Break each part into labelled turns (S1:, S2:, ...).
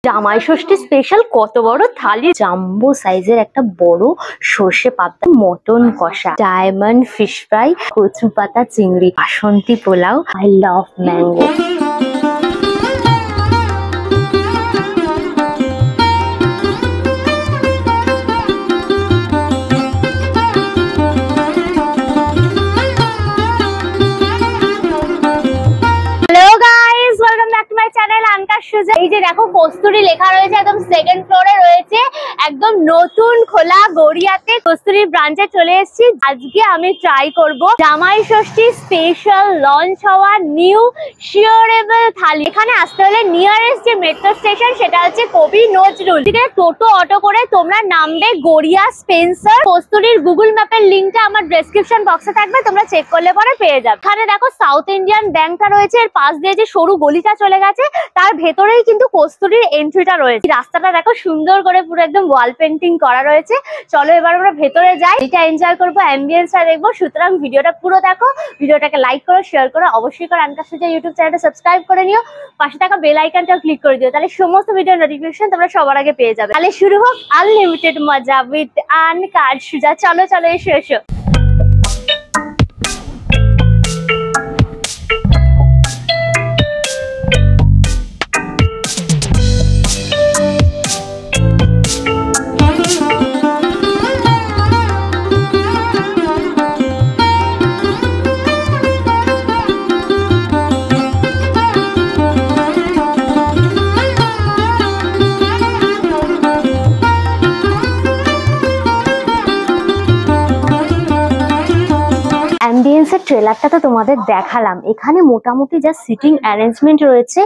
S1: জামাই ষষ্ঠী স্পেশাল কত বড় থালি, জাম্বো সাইজের একটা বড় সর্ষে পাতা, মটন কষা, ডায়মন্ড ফিশ ফ্রাই, কচু পাতা চিংড়ি, বাসন্তী পোলাও। I love mango. এই যে দেখো কস্তুরী লেখা রয়েছে, একদম সেকেন্ড ফ্লোরে রয়েছে, একদম নতুন খোলা গড়িয়াতে কস্তুরী ব্রাঞ্চে চলে এসেছি। আজকে আমি ট্রাই করব জামাই ষষ্ঠী স্পেশাল লঞ্চ হওয়া নিউ শিওরেবল থালি। এখানে আসতে হলে নিয়ারেস্ট যে মেট্রো স্টেশন সেটা হচ্ছে কবি নজরুল। টোটো অটো করে তোমরা নামবে গড়িয়া স্পেন্সার। কস্তুরীর গুগল ম্যাপের লিঙ্কটা আমার ডেসক্রিপশন বক্সে থাকবে, তোমরা চেক করলে পরে পেয়ে যাবে। এখানে দেখো সাউথ ইন্ডিয়ান ব্যাংকটা রয়েছে, এর পাশ দিয়ে যে সরু গলিটা চলে গেছে তার ভেতরেই কিন্তু কস্তুরীর এন্ট্রিটা রয়েছে। রাস্তাটা দেখো সুন্দর করে পুরো একদম ওয়াল পেন্টিং করা রয়েছে। চলো এবার আমরা ভেতরে যাই, এটা এনজয় করবো, অ্যাম্বিয়েন্সটা দেখবো। সুতরাং ভিডিওটা পুরো দেখো, ভিডিওটাকে লাইক করো, শেয়ার করো, অবশ্যই করে আনকার সুজা ইউটিউব চ্যানেলটা সাবস্ক্রাইব করে নিও, পাশে থাকা বেল আইকনটাও ক্লিক করে দিও, তাহলে সমস্ত ভিডিও নোটিফিকেশন তোমরা সবার আগে পেয়ে যাবে। তাহলে শুরু হোক আনলিমিটেড মজা উইথ আনকার সুজা। চলো চলো এসো এসো। অ্যাম্বিয়েন্সের ট্রেলারটা তো তোমাদের দেখালাম। এখানে মোটামুটি যা সিটিং অ্যারেঞ্জমেন্ট রয়েছে,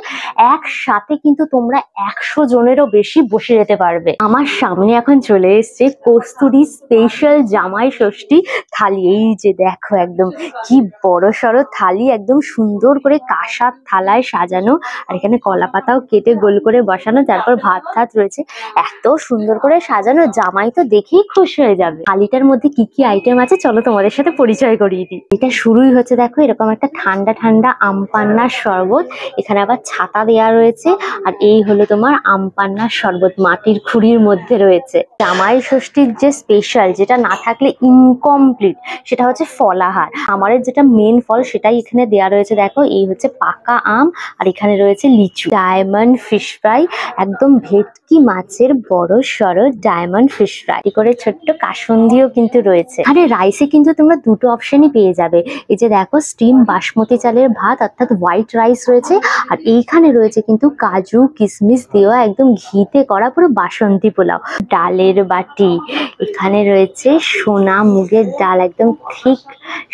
S1: একসাথে কিন্তু তোমরা 100 জনেরও বেশি বসে যেতে পারবে। আমার সামনে এখন চলে এসছে কস্তুরী স্পেশাল জামাই ষষ্ঠী থালি। এই যে দেখো একদম কি বড় সড়ো থালি, একদম সুন্দর করে কাঁসার থালায় সাজানো, আর এখানে কলা পাতাও কেটে গোল করে বসানো, তারপর ভাত ঠাত রয়েছে, এত সুন্দর করে সাজানো, জামাই তো দেখেই খুশি হয়ে যাবে। থালিটার মধ্যে কি কি আইটেম আছে চলো তোমাদের সাথে পরিচয় করিয়ে দিই। এটা শুরুই হচ্ছে দেখো এরকম একটা ঠান্ডা ঠান্ডা আম পান্নার শরবত, এখানে আবার ছাতা দেয়া রয়েছে, আর এই হলো তোমার আম পান্নার শরবত, মাটির খুঁড়ির মধ্যে রয়েছে। জামাই ষষ্ঠীর যে স্পেশাল, যেটা না থাকলে ইনকমপ্লিট, সেটা হচ্ছে ফলাহার। আমাদের যেটা মেন ফল সেটাই এখানে দেয়া রয়েছে। দেখো এই হচ্ছে পাকা আম, আর এখানে রয়েছে লিচু, ডায়মন্ড ফিশ ফ্রাই, একদম ভেটকি মাছের বড় সড়ো ডায়মন্ড ফিশ ফ্রাই করে, ছোট্ট কাসুন্দিও কিন্তু রয়েছে। আরে রাইসে কিন্তু তোমরা দুটো অপশনই পেয়ে যাবে। এই যে দেখো স্টিম বাসমতি চালের ভাত অর্থাৎ হোয়াইট রাইস রয়েছে, আর এইখানে রয়েছে কিন্তু কাজু কিশমিশ দেওয়া একদম ঘিতে করা পুরো বাসন্তী পোলাও। ডালের বাটি, এখানে রয়েছে সোনা মুগের ডাল, একদম ঠিক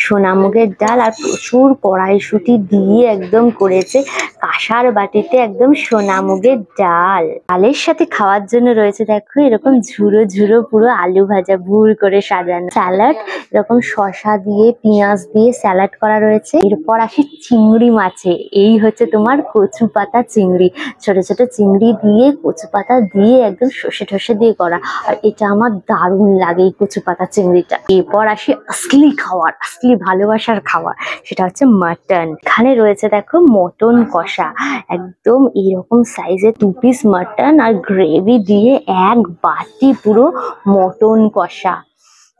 S1: সোনা মুগের ডাল, আর প্রচুর কড়াইশুঁটি দিয়ে একদম করেছে কাঁসার বাটিতে একদম সোনা মুগের ডাল। ডালের সাথে খাওয়ার জন্য রয়েছে দেখো এরকম ঝুরো ঝুরো পুরো আলু ভাজা ভুল করে সাজানো, স্যালাড, এরকম শসা দিয়ে পেঁয়াজ দিয়ে স্যালাড করা রয়েছে। এরপর আসি চিংড়ি মাছে, এই হচ্ছে তোমার কচু পাতা চিংড়ি, ছোট ছোট চিংড়ি দিয়ে কচু পাতা দিয়ে একদম সর্ষে ঠসে দিয়ে করা, আর এটা আমার দারুণ লাগে এই কচু পাতা চিংড়িটা। এরপর আসি আসলি খাবার, আসলি ভালোবাসার খাবার, সেটা হচ্ছে মাটন। এখানে রয়েছে দেখো মটন কষা, একদম এইরকম সাইজের 2 পিস মাটন আর গ্রেভি দিয়ে এক বাটি পুরো মটন কষা,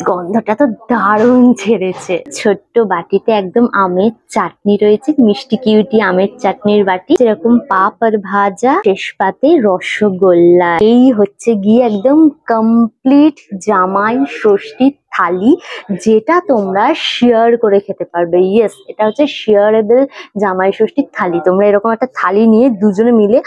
S1: গন্ধটা তো দারুণ ছেড়েছে। ছোট্ট বাটিতে একদম আমের চাটনি রয়েছে, মিষ্টি কিউটি আমের চাটনির বাটি, যেরকম পাপড় ভাজা, শেষ পাতে রসগোল্লা। এই হচ্ছে গিয়ে একদম কমপ্লিট জামাই ষষ্ঠী থালি, যেটা তোমরা শেয়ার করে খেতে পারবে। ইয়েস, এটা হচ্ছে শেয়ারেবল জামাই ষষ্ঠীর থালি। তোমরা এরকম একটা থালি নিয়ে দুজনে মিলে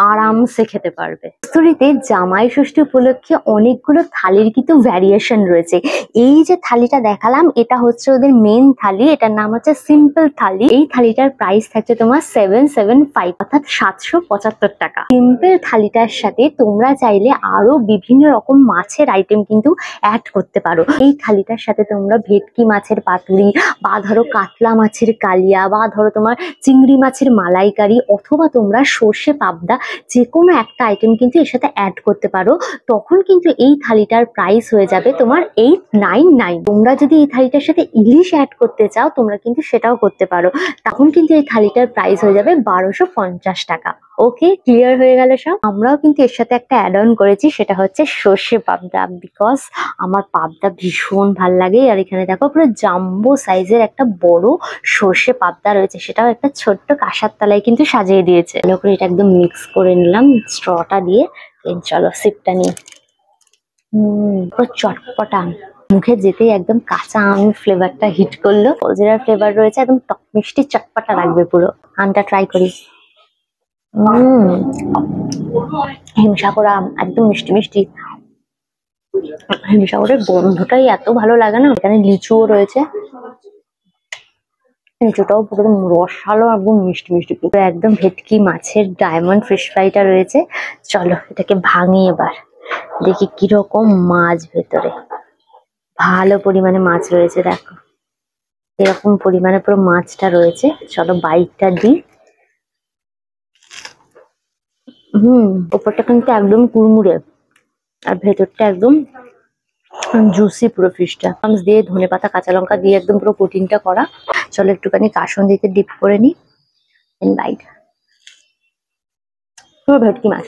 S1: আরামসে খেতে পারবে। কস্তুরীতে জামাই ষষ্ঠী উপলক্ষে অনেকগুলো থালির কিন্তু ভ্যারিয়েশন রয়েছে। এই যে থালিটা দেখালাম এটা হচ্ছে ওদের মেন থালি, এটার নাম হচ্ছে সিম্পল থালি। এই থালিটার প্রাইস থাকছে তোমার 775 অর্থাৎ 775 টাকা। সিম্পল থালিটার সাথে তোমরা চাইলে আরো বিভিন্ন রকম মাছের আইটেম কিন্তু অ্যাড করতে পারো। এই থালিটার সাথে তোমরা ভেটকি মাছের পাতুরি বা ধরো কাতলা মাছের কালিয়া বা ধরো তোমার চিংড়ি মাছের মালাইকারি অথবা তোমরা সর্ষে পাবদা যে কোনো একটা আইটেম কিন্তু এর সাথে অ্যাড করতে পারো। তখন কিন্তু এই থালিটার প্রাইস হয়ে যাবে তোমার 899। তোমরা যদি এই থালিটার সাথে ইলিশ অ্যাড করতে চাও তোমরা কিন্তু সেটাও করতে পারো, তখন কিন্তু এই থালিটার প্রাইস হয়ে যাবে 1250 টাকা। ওকে, ক্লিয়ার হয়ে গেল সব। আমরাও কিন্তু এর সাথে একটা অ্যাড অন করেছি, সেটা হচ্ছে সর্ষে পাবদা, বিকজ আমার পাবদা ভীষণ ভাল লাগে। আর এখানে দেখো পুরো জাম্বো সাইজের একটা বড় সর্ষে পাবদা রয়েছে, সেটাও একটা ছোট্ট কাঁসার তলায় কিন্তু সাজিয়ে দিয়েছে। ভালো করে এটা একদম মিক্স করে নিলাম স্ট্রটা দিয়ে। চলো সিপটা নিয়ে। পুরো চটপটা, মুখে যেতেই একদম কাঁচা আমের ফ্লেভারটা হিট করলো। কলজিরার ফ্লেভার রয়েছে, একদম টক মিষ্টি চটপটা লাগবে পুরো। আমটা ট্রাই করি। হিমসাগর আম একদম মিষ্টি মিষ্টি। হিমসাগরের গন্ধটাই এত ভালো লাগে না। এখানে লিচুও রয়েছে, লিচুটাও পুরো রসালো একদম মিষ্টি মিষ্টি। একদম ভেটকি মাছের ডায়মন্ড ফিশ ফ্রাইটা রয়েছে। চলো এটাকে ভাঙি এবার, দেখি কিরকম মাছ ভেতরে। ভালো পরিমাণে মাছ রয়েছে, দেখো এরকম পরিমাণে পুরো মাছটা রয়েছে। চলো বাইটটা দিই। উপরটা কিন্তু একদম কুড়মুড়ে আর ভেতরটা একদম জুসি পুরো ফিশটা। দিয়ে ধনেপাতা কাঁচা লঙ্কা দিয়ে একদম পুরো প্রোটিনটা করা। চলো একটুখানি কাসুন্দিতে ডিপ করে নি। বাইট পুরো ভেটকি মাছ,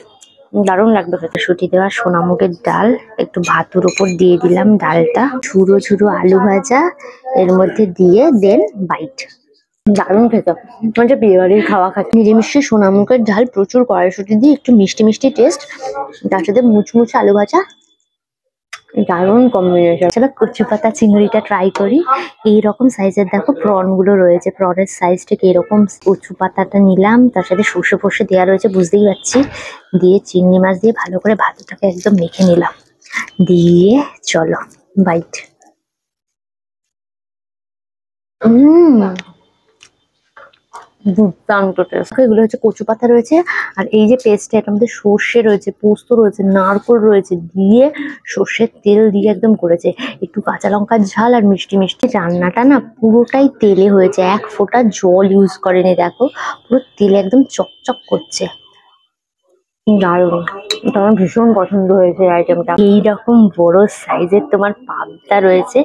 S1: দারুণ লাগবে খেতে। শুটি দেওয়া সোনামুগের ডাল একটু ভাতের উপর দিয়ে দিলাম, ডালটা ঝুরো ঝুরো আলু ভাজা এর মধ্যে দিয়ে দেন বাইট। দারুণ খেতে, মানে বিয়ে বাড়ির খাওয়া খাচ্ছে। নিরামিষে সোনামুখের ঝাল প্রচুর, কড়াইশুঁটি দিয়ে একটু মিষ্টি মিষ্টি টেস্ট, তার সাথে মুচমুচে আলু ভাজা, দারুণ কম্বিনেশন। চলো কচু পাতা চিংড়িটা ট্রাই করি। এইরকম সাইজের দেখো প্রন গুলো রয়েছে, প্রনের সাইজটা এরকম। কচু পাতাটা নিলাম, তার সাথে সর্ষে ফর্ষে দেওয়া রয়েছে বুঝতেই পারছি। দিয়ে চিংড়ি মাছ দিয়ে ভালো করে ভাতটাকে একদম মেখে নিলাম, দিয়ে চলো বাইট। দুর্দান্ত টেস্ট। এগুলো হচ্ছে কচু পাতা রয়েছে, আর এই যে পেস্টটা এটার মধ্যে সর্ষে রয়েছে, পোস্ত রয়েছে, নারকোল রয়েছে, দিয়ে সর্ষের তেল দিয়ে একদম করেছে। একটু কাঁচা লঙ্কার ঝাল আর মিষ্টি মিষ্টি। রান্নাটা না পুরোটাই তেলে হয়েছে, এক ফোঁটা জল ইউজ করেনি। দেখো পুরো তেলে একদম চকচক করছে, দারুণ। এটা আমার ভীষণ পছন্দ হয়েছে আইটেমটা। এইরকম বড় সাইজের তোমার পাবদা রয়েছে,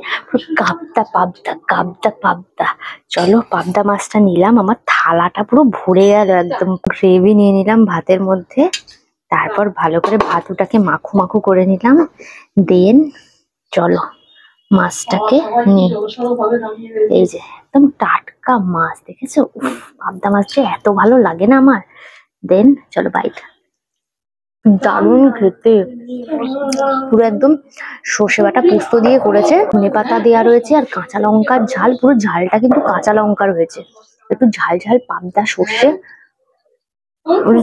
S1: কাবদা পাবদা কাবদা পাবদা। চলো পাবদা মাছটা নিলাম, আমার থালাটা পুরো ভরে গেল একদম। গ্রেভি নিয়ে নিলাম ভাতের মধ্যে, তারপর ভালো করে ভাতুটাকে মাখু মাখু করে নিলাম। দেন চলো মাছটাকে নিই। এই যে একদম টাটকা মাছ, দেখেছো? উফ, পাবদা মাছটা এত ভালো লাগে না আমার। দেন চলো বাইট। দারুণ খেতে, পুরো একদম সর্ষে বাটা পোস্ত দিয়ে করেছে, ধনেপাতা দেওয়া রয়েছে আর কাঁচা লঙ্কার ঝাল। পুরো ঝালটা কিন্তু কাঁচা লঙ্কার হয়েছে, একটু ঝাল ঝাল পাবদা সর্ষে,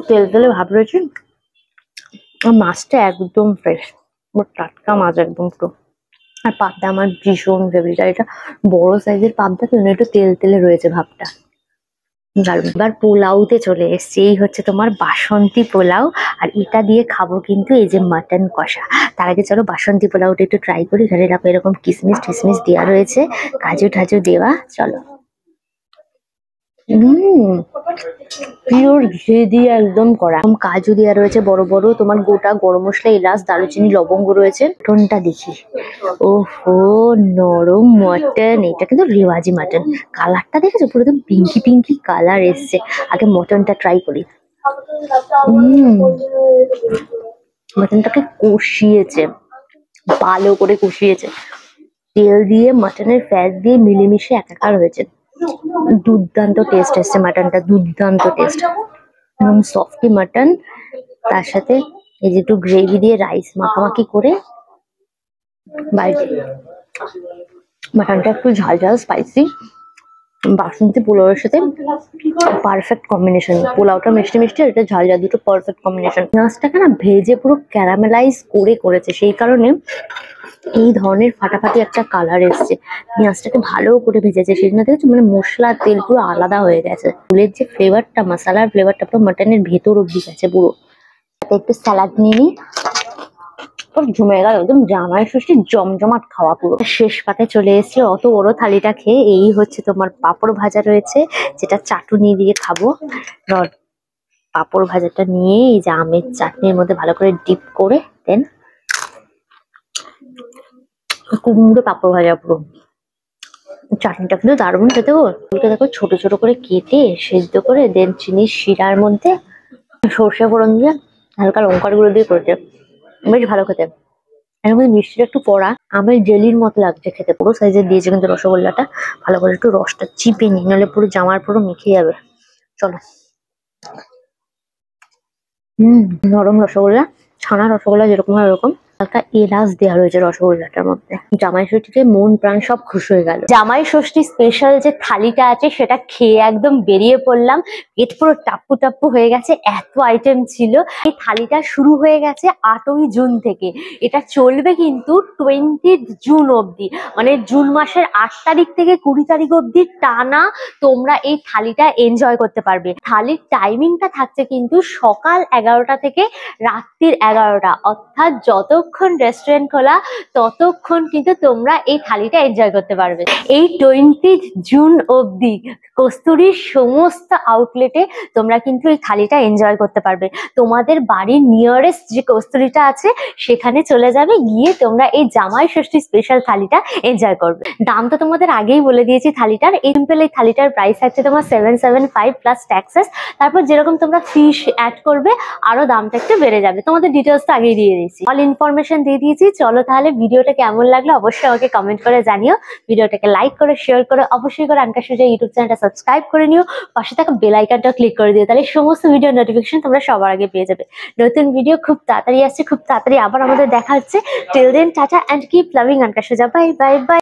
S1: তেল তেলে ভাব রয়েছে। আর মাছটা একদম ফ্রেশ, টাটকা মাছ একদম পুরো। আর পাবদা আমার ভীষণ ফেভারিট, আর এটা বড় সাইজের পাবদা তো একটু তেল তেলে রয়েছে ভাবটা। এবার পোলাওতে চলে এসছি। এই হচ্ছে তোমার বাসন্তী পোলাও, আর এটা দিয়ে খাবো কিন্তু এই যে মাটন কষা। তার আগে চলো বাসন্তী পোলাওটা একটু ট্রাই করি। এখানে দেখো এরকম কিসমিস টিসমিস দেওয়া রয়েছে, কাজু ঠাজু দেওয়া। চলো পিওর ঘি দিয়ে একদম করা, কাজু দেওয়া রয়েছে বড় বড়, তোমার গোটা গরম মশলা, এলাচ, দারুচিনি, লবঙ্গ রয়েছে। মটনটা দেখি, ওহো নরম মটন। এটা কিন্তু রেওয়াজি মটন, কালারটা দেখেছো পুরো একদম পিঙ্কি পিঙ্কি কালার এসছে। আগে মটনটা ট্রাই করি। মটনটাকে কষিয়েছে, ভালো করে কষিয়েছে, তেল দিয়ে মটনের ফ্যাট দিয়ে মিলেমিশে একাকার হয়েছে। দুর্দান্ত টেস্ট এসছে মাটনটা, দুর্দান্ত টেস্ট, এবং সফটি মাটন। তার সাথে এই যে একটু গ্রেভি দিয়ে রাইস মাখামাখি করে বাইরে। মাটনটা একটু ঝাল ঝাল স্পাইসি, বাসন্তী পোলাওয়ের সাথে পারফেক্ট কম্বিনেশন। পোলাওটা মিষ্টি মিষ্টি আর এটা ঝাল ঝাল, দুটো পারফেক্ট কম্বিনেশন। পেঁয়াজটাকে না ভেজে পুরো ক্যারামেলাইজ করে করেছে, সেই কারণে এই ধরনের ফাটাফাটি একটা কালার এসছে। পেঁয়াজটাকে ভালো করে ভেজেছে, সেজন্য দেখেছো মানে মশলা তেল পুরো আলাদা হয়ে গেছে। ফুলের যে ফ্লেভারটা, মশলার ফ্লেভারটা পুরো মাটনের ভেতর অব্দি গেছে পুরো। একটু স্যালাড নিয়ে নিই। জমে গেল, একদম জামাই ষষ্ঠীর জমজমাট খাওয়া পুরো। শেষ পাতে চলে এসেছি, অত বড় থালিটা খেয়ে। এই হচ্ছে তোমার পাঁপড় ভাজা রয়েছে, যেটা চাটুনি দিয়ে খাবো। পাঁপড় ভাজাটা নিয়ে এই যে আমের চাটনির মধ্যে ভালো করে ডিপ করে দেন কুমড়ো পাঁপড় ভাজা পুরো। চাটনিটা কিন্তু দারুণ খেতে গো। ওটা দেখো ছোট ছোট করে কেটে সেদ্ধ করে দেন চিনির শিরার মধ্যে সর্ষে ফোড়ন দিয়ে হালকা লঙ্কার গুঁড়ো দিয়ে করেছে, বেশ ভালো খেতে। এর মধ্যে মিষ্টিটা একটু কড়া, আমের জেলির মতো লাগছে খেতে। পুরো সাইজের দিয়েছে কিন্তু রসগোল্লাটা। ভালো করে একটু রসটা চিপে নিই, নাহলে পুরো জামার পুরো মেখে যাবে। চলো। নরম রসগোল্লা, ছানা রসগোল্লা যেরকম হয় ওরকম। হালকা এলাচ দেওয়া রয়েছে রসগোল্লাটার মধ্যে। জামাই ষষ্ঠীতে মন প্রাণ সব খুশি হয়ে গেল। জামাই ষষ্ঠী স্পেশাল যে থালিটা আছে সেটা খেয়ে একদম বেরিয়ে পড়লাম। পেট পুরো টাপ্পু টাপ্পু হয়ে গেছে, এত আইটেম ছিল। এই থালিটা শুরু হয়ে গেছে 8ই জুন থেকে, এটা চলবে কিন্তু 20 জুন অব্দি। মানে জুন মাসের 8 তারিখ থেকে 20 তারিখ অব্দি টানা তোমরা এই থালিটা এনজয় করতে পারবে। থালির টাইমিংটা থাকছে কিন্তু সকাল 11টা থেকে রাত্রির 11টা, অর্থাৎ যতক্ষণ রেস্টুরেন্ট খোলা ততক্ষণ কিন্তু তোমরা এই থালিটা এনজয় করতে পারবে। এই 20 জুন অব্দি কস্তুরীর সমস্ত আউটলেটে তোমরা কিন্তু এই থালিটা এনজয় করতে পারবে। তোমাদের বাড়ির নিয়ারেস্ট যে কস্তুরীটা আছে সেখানে চলে যাবে, গিয়ে তোমরা এই জামাই ষষ্ঠী স্পেশাল থালিটা এনজয় করবে। দামটা তোমাদের আগেই বলে দিয়েছি থালিটার। এই সিম্পল এই থালিটার প্রাইস আছে তোমার 775 প্লাস ট্যাক্সেস। তারপর যেরকম তোমরা ফিশ অ্যাড করবে আরো দামটা একটু বেড়ে যাবে। তোমাদের ডিটেলস তো আগেই দিয়ে দিয়েছি, অল ইনফরমেশন দিয়ে দিয়েছি। চলো তাহলে ভিডিওটা কেমন লাগলো অবশ্যই আমাকে কমেন্ট করে জানিও। ভিডিওটাকে লাইক করে শেয়ার করে অবশ্যই করে আনকা সুজা ইউটিউব চ্যানেলটা সাবস্ক্রাইব করে নিও। পাশে থাকা বেল আইকনটা ক্লিক করে দিও, তাহলে সমস্ত ভিডিও নোটিফিকেশন তোমরা সবার আগে পেয়ে যাবে। নতুন ভিডিও খুব তাড়াতাড়ি আসছে, খুব তাড়াতাড়ি আবার আমাদের দেখা হচ্ছে। Till then ta-ta and keep loving আনকা সুজা। Bye bye by.